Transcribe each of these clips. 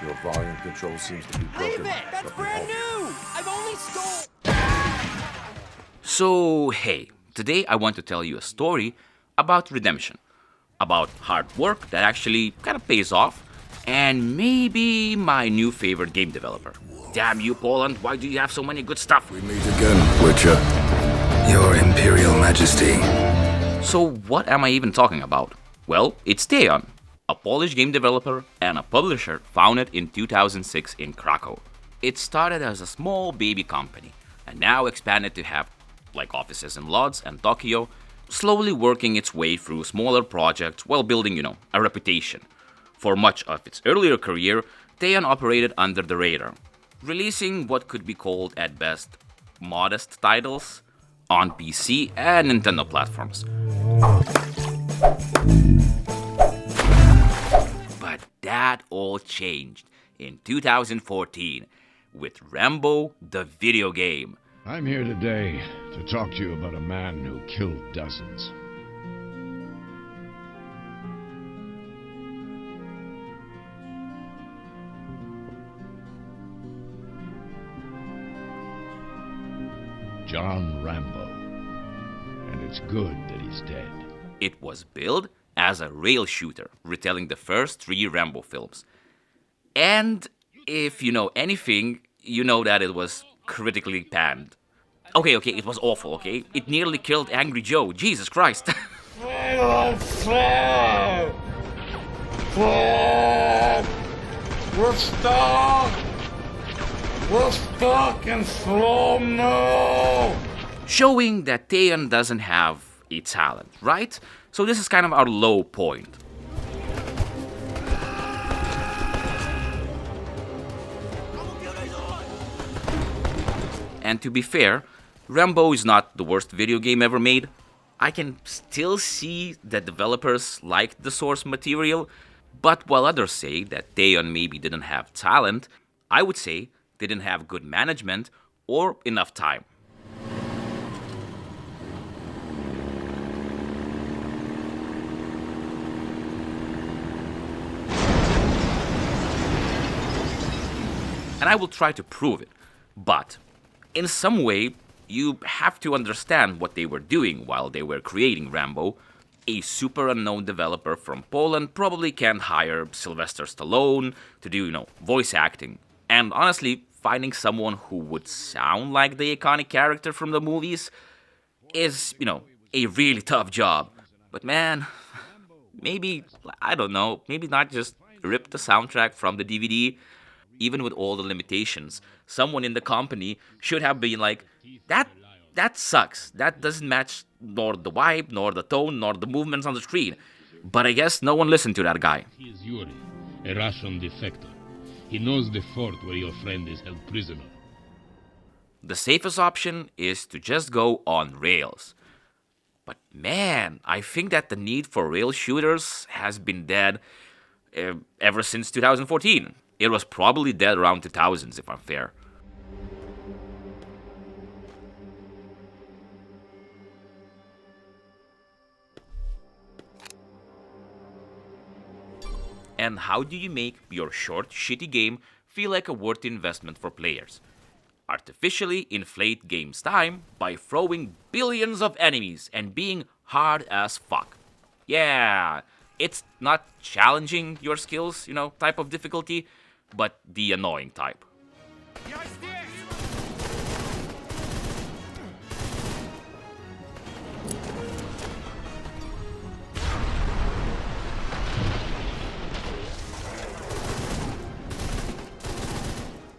Your volume control seems to be broken. Leave it! That's brand new! I've only stole... So, hey, today I want to tell you a story about redemption. About hard work that actually kind of pays off, and maybe my new favorite game developer. Damn you, Poland, why do you have so many good stuff? We meet again, Witcher. Your Imperial Majesty. So what am I even talking about? Well, it's Teyon, a Polish game developer and a publisher founded in 2006 in Krakow. It started as a small baby company and now expanded to have like offices in Lodz and Tokyo, slowly working its way through smaller projects while building, a reputation. For much of its earlier career, Teyon operated under the radar, releasing what could be called at best modest titles on PC and Nintendo platforms. But that all changed in 2014 with Rambo the video game. I'm here today to talk to you about a man who killed dozens. John Rambo. And it's good that he's dead. It was billed as a rail shooter, retelling the first 3 Rambo films. And if you know anything, you know that it was critically panned. Okay, it was awful, okay? It nearly killed Angry Joe, Jesus Christ. We're stuck! We're stuck in slow-mo! Showing that Teyon doesn't have a talent, right? So this is kind of our low point. And to be fair, Rambo is not the worst video game ever made. I can still see that developers liked the source material, but while others say that Teyon maybe didn't have talent, I would say they didn't have good management or enough time. And I will try to prove it, but in some way, you have to understand what they were doing while they were creating Rambo. A super unknown developer from Poland probably can't hire Sylvester Stallone to do, voice acting. And honestly, finding someone who would sound like the iconic character from the movies is, a really tough job. But man, maybe, I don't know, maybe not just rip the soundtrack from the DVD. Even with all the limitations, someone in the company should have been like, that sucks. That doesn't match nor the vibe, nor the tone, nor the movements on the screen. But I guess no one listened to that guy. He is Yuri, a Russian defector. He knows the fort where your friend is held prisoner. The safest option is to just go on rails. But man, I think that the need for rail shooters has been dead ever since 2014. It was probably dead around 2000s, if I'm fair. And how do you make your short, shitty game feel like a worthy investment for players? Artificially inflate game's time by throwing billions of enemies and being hard as fuck. Yeah, it's not challenging your skills, type of difficulty, but the annoying type.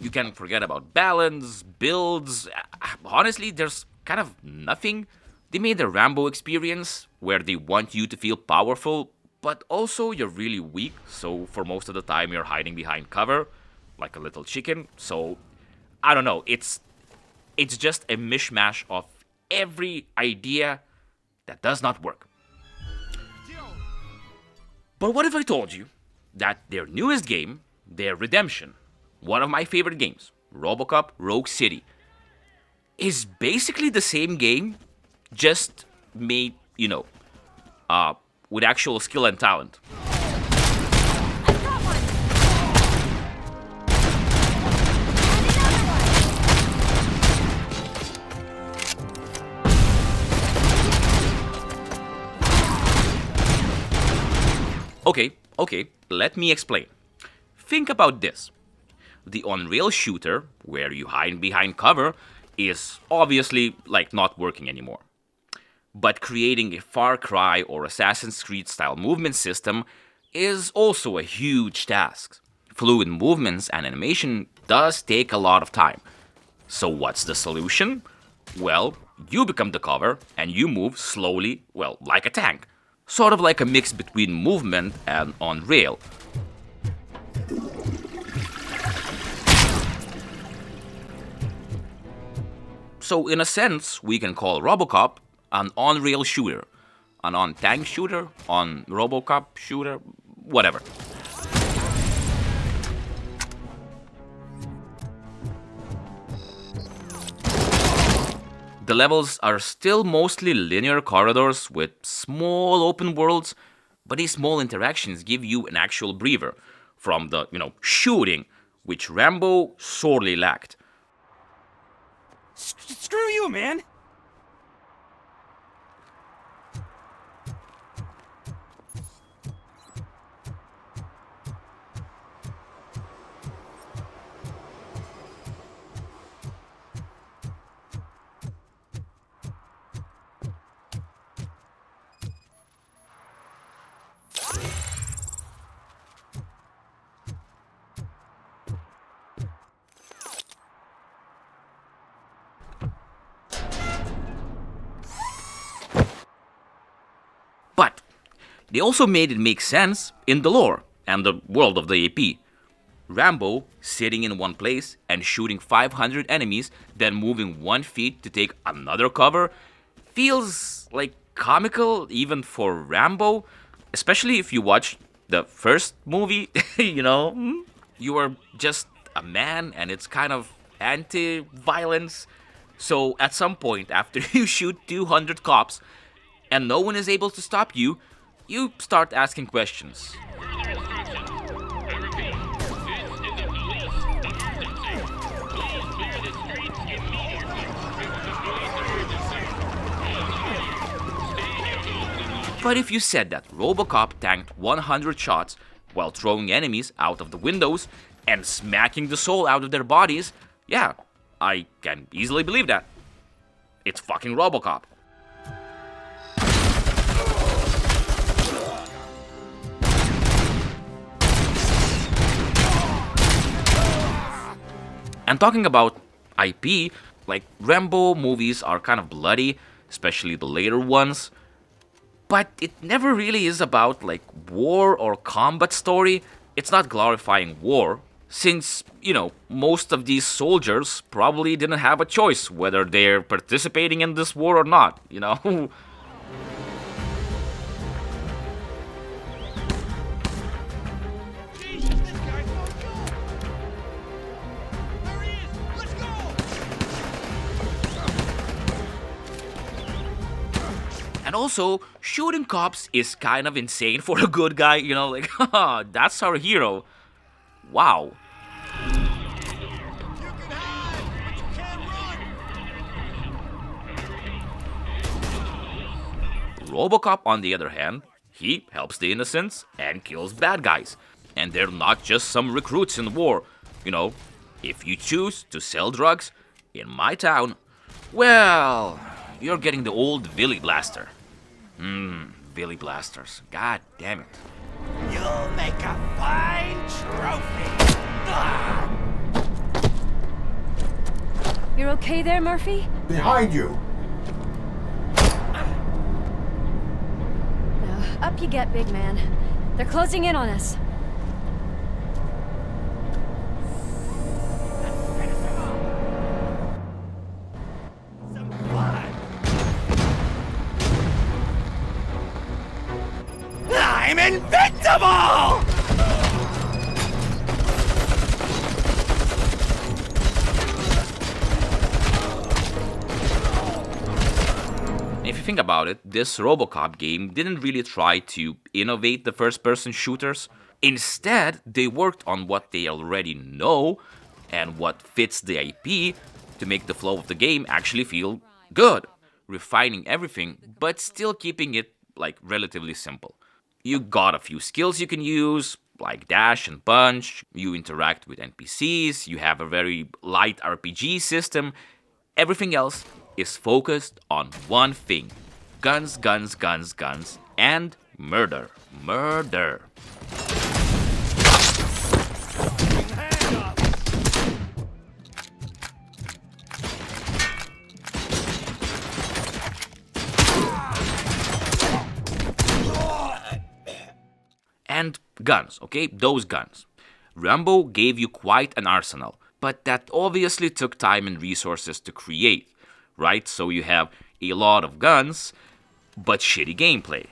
You can forget about balance, builds. Honestly, there's kind of nothing. They made the Rambo experience where they want you to feel powerful, but also you're really weak, so for most of the time you're hiding behind cover, like a little chicken. So, I don't know, it's just a mishmash of every idea that does not work. But what if I told you that their newest game, their Redemption, one of my favorite games, RoboCop Rogue City, is basically the same game, just made, with actual skill and talent. Okay, let me explain. Think about this. The on-rail shooter, where you hide behind cover, is obviously not working anymore. But creating a Far Cry or Assassin's Creed style movement system is also a huge task. Fluid movements and animation does take a lot of time. So what's the solution? Well, you become the cover and you move slowly, like a tank. Sort of like a mix between movement and on-rail. So in a sense, we can call RoboCop an on-rail shooter, an on-tank shooter, on RoboCop shooter, whatever. The levels are still mostly linear corridors with small open worlds, but these small interactions give you an actual breather from the, shooting, which Rambo sorely lacked. Screw you, man! But they also made it make sense in the lore and the world of the AP. Rambo sitting in one place and shooting 500 enemies, then moving 1 feet to take another cover, feels comical even for Rambo, especially if you watch the first movie. You are just a man and it's kind of anti-violence. So at some point, after you shoot 200 cops and no one is able to stop you, you start asking questions. But if you said that RoboCop tanked 100 shots while throwing enemies out of the windows and smacking the soul out of their bodies, yeah, I can easily believe that. It's fucking RoboCop. And talking about IP, Rambo movies are kind of bloody, especially the later ones. But it never really is about war or combat story. It's not glorifying war, since, most of these soldiers probably didn't have a choice whether they're participating in this war or not, And also, shooting cops is kind of insane for a good guy, haha, that's our hero. Wow. RoboCop, on the other hand, he helps the innocents and kills bad guys. And they're not just some recruits in war. If you choose to sell drugs in my town, well, you're getting the old Billy Blaster. Billy Blasters. God damn it. You'll make a fine trophy! Ah! You're okay there, Murphy? Behind you! Now, up you get, big man. They're closing in on us. I'm invincible! If you think about it, this RoboCop game didn't really try to innovate the first-person shooters. Instead, they worked on what they already know and what fits the IP to make the flow of the game actually feel good, refining everything, but still keeping it relatively simple. You got a few skills you can use, like dash and punch. You interact with NPCs. You have a very light RPG system. Everything else is focused on one thing: guns, guns, guns, guns, and murder. Murder. And guns, okay? Those guns. Rambo gave you quite an arsenal, but that obviously took time and resources to create, right? So you have a lot of guns, but shitty gameplay.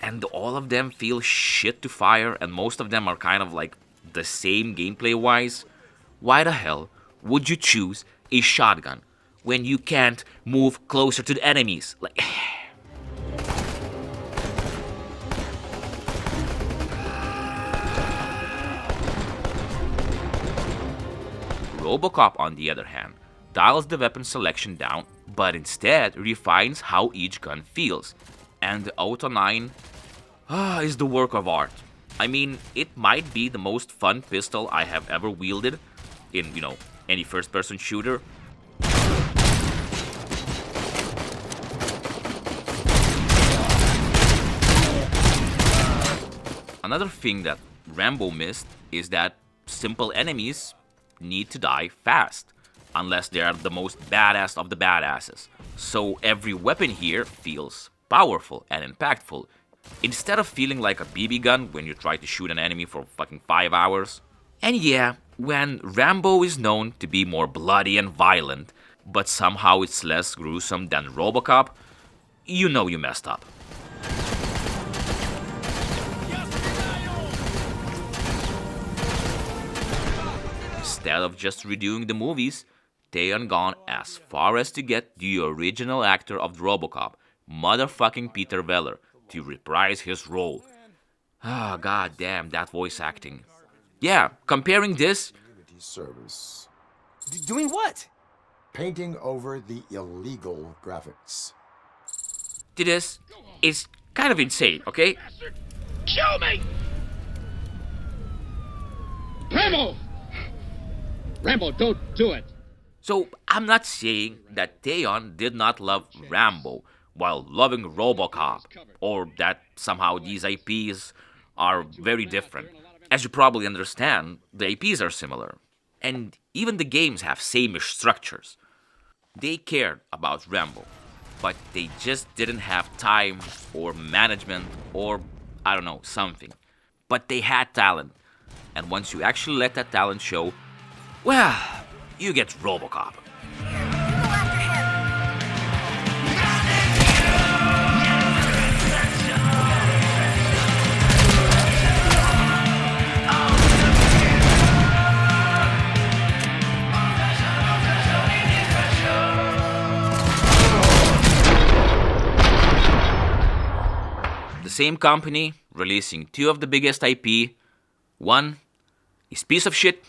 And all of them feel shit to fire, and most of them are kind of like the same gameplay-wise. Why the hell would you choose a shotgun when you can't move closer to the enemies? Like... RoboCop, on the other hand, dials the weapon selection down, but instead refines how each gun feels. And the Auto 9 is the work of art. I mean, it might be the most fun pistol I have ever wielded in, any first-person shooter. Another thing that Rambo missed is that simple enemies need to die fast, unless they are the most badass of the badasses. So every weapon here feels powerful and impactful, instead of feeling like a BB gun when you try to shoot an enemy for fucking 5 hours. And yeah, when Rambo is known to be more bloody and violent, but somehow it's less gruesome than RoboCop, you know you messed up. Instead of just redoing the movies, Teyon gone as far as to get the original actor of RoboCop, motherfucking Peter Weller, to reprise his role. Ah, god damn, that voice acting. Yeah, comparing this... Community service. Doing what? Painting over the illegal graphics. to this is kind of insane, okay? Kill me! Rambo! Rambo, don't do it! So, I'm not saying that Teyon did not love Rambo while loving RoboCop, or that somehow these IPs are very different. As you probably understand, the IPs are similar, and even the games have same-ish structures. They cared about Rambo, but they just didn't have time or management or, I don't know, something. But they had talent, and once you actually let that talent show, well, you get RoboCop. The same company releasing two of the biggest IP. One is piece of shit,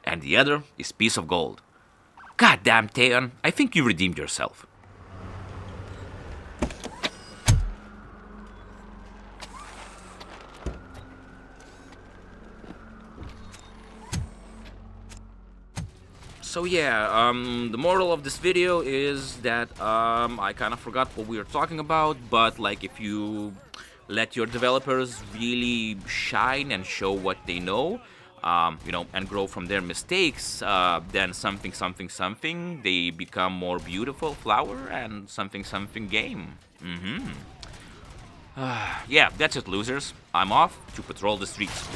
and the other is piece of gold. God damn, Teyon, I think you redeemed yourself. So yeah, the moral of this video is that I kind of forgot what we were talking about, but like if you let your developers really shine and show what they know, and grow from their mistakes, then something, they become more beautiful flower and something game. Yeah, that's it, losers. I'm off to patrol the streets.